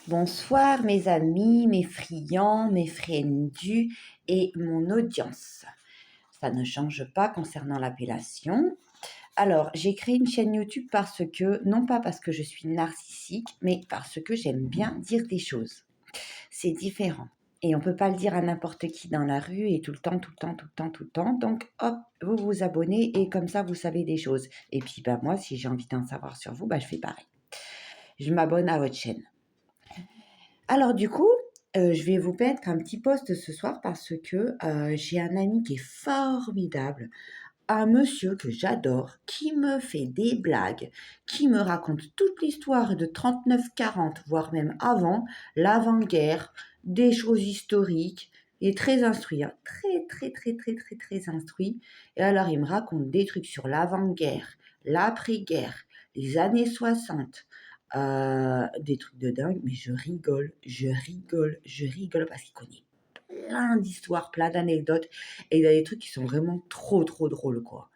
Bonsoir mes amis, mes friands, mes frendus et mon audience. Ça ne change pas concernant l'appellation. Alors, j'ai créé une chaîne YouTube non pas parce que je suis narcissique, mais parce que j'aime bien dire des choses. C'est différent. Et on ne peut pas le dire à n'importe qui dans la rue et tout le temps, tout le temps, tout le temps, tout le temps. Donc, hop, vous vous abonnez et comme ça, vous savez des choses. Et puis, moi, si j'ai envie d'en savoir sur vous, je fais pareil. Je m'abonne à votre chaîne. Alors du coup, je vais vous mettre un petit post ce soir parce que j'ai un ami qui est formidable, un monsieur que j'adore, qui me fait des blagues, qui me raconte toute l'histoire de 39-40, voire même avant, l'avant-guerre, des choses historiques. Il est très instruit, hein, très, très, très, très, très, très instruit. Et alors, il me raconte des trucs sur l'avant-guerre, l'après-guerre, les années 60, des trucs de dingue, mais je rigole, je rigole, je rigole parce qu'il connaît plein d'histoires, plein d'anecdotes et il y a des trucs qui sont vraiment trop, trop drôles, quoi.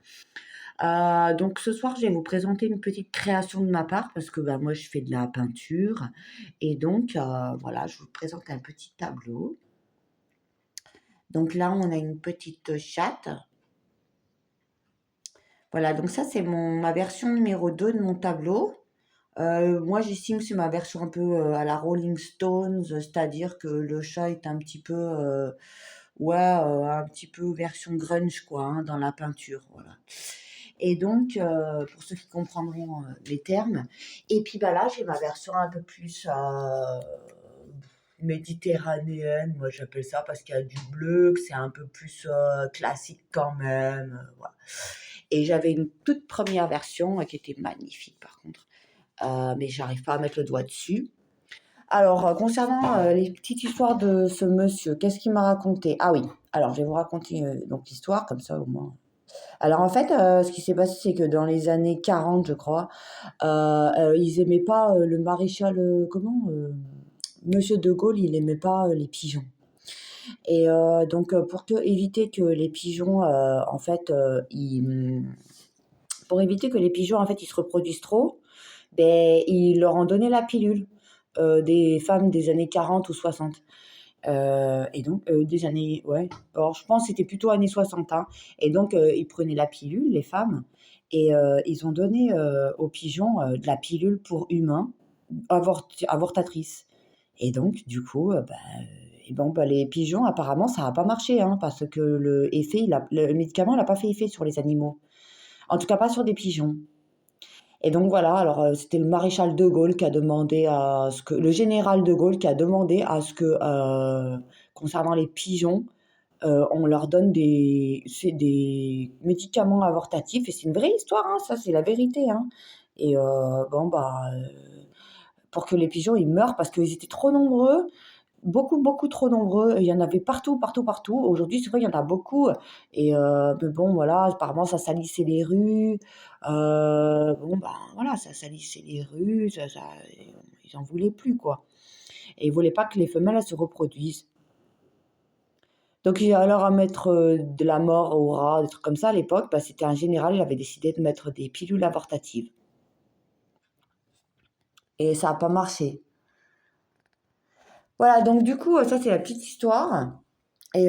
Donc ce soir, je vais vous présenter une petite création de ma part parce que moi, je fais de la peinture et donc voilà, je vous présente un petit tableau. Donc là, on a une petite chatte. Voilà, donc ça, c'est ma version numéro 2 de mon tableau. Moi, j'estime que c'est ma version un peu à la Rolling Stones, c'est-à-dire que le chat est un petit peu, un petit peu version grunge, quoi, hein, dans la peinture, voilà. Et donc, pour ceux qui comprendront les termes. Et puis là, j'ai ma version un peu plus méditerranéenne, moi j'appelle ça parce qu'il y a du bleu, que c'est un peu plus classique quand même, voilà. Et j'avais une toute première version qui était magnifique par contre. Mais j'arrive pas à mettre le doigt dessus. Alors, concernant les petites histoires de ce monsieur, qu'est-ce qu'il m'a raconté? Ah oui, alors je vais vous raconter donc l'histoire, comme ça au moins. Alors en fait, ce qui s'est passé, c'est que dans les années 40, je crois, ils aimaient pas le maréchal, Monsieur de Gaulle, il aimait pas les pigeons. Et donc, éviter que les pigeons, pour éviter que les pigeons, en fait, ils se reproduisent trop, ils leur ont donné la pilule, des femmes des années 40 ou 60. Et donc, des années, ouais, alors je pense que c'était plutôt années 60, hein. Et donc, ils prenaient la pilule, les femmes, et ils ont donné aux pigeons de la pilule pour humains, avortatrice. Et donc, du coup, les pigeons, apparemment, ça n'a pas marché, hein, parce que le médicament n'a pas fait effet sur les animaux. En tout cas, pas sur des pigeons. Et donc voilà, alors c'était le maréchal de Gaulle qui a demandé à ce que le général de Gaulle qui a demandé à ce que concernant les pigeons, on leur donne des médicaments avortatifs et c'est une vraie histoire, hein, ça c'est la vérité, hein. Et pour que les pigeons ils meurent parce qu'ils étaient trop nombreux, beaucoup, beaucoup trop nombreux. Il y en avait partout, partout, partout. Aujourd'hui, c'est vrai, il y en a beaucoup. Et mais bon, voilà, apparemment, ça salissait les rues. Voilà, ça salissait les rues. Ils en voulaient plus, quoi. Et ils voulaient pas que les femelles elles se reproduisent. Donc, alors à mettre de la mort aux rats, des trucs comme ça, à l'époque, c'était un général, il avait décidé de mettre des pilules avortatives. Et ça n'a pas marché. Voilà, donc du coup, ça, c'est la petite histoire. Et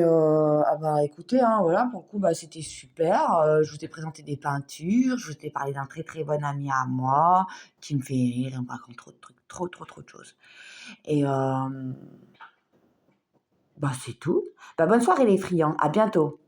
écoutez, hein, voilà, pour le coup, c'était super. Je vous ai présenté des peintures, je vous ai parlé d'un très, très bon ami à moi qui me fait rire et on me raconte trop de trucs, trop, trop, trop de choses. Et c'est tout. Bonne soirée les friands, à bientôt.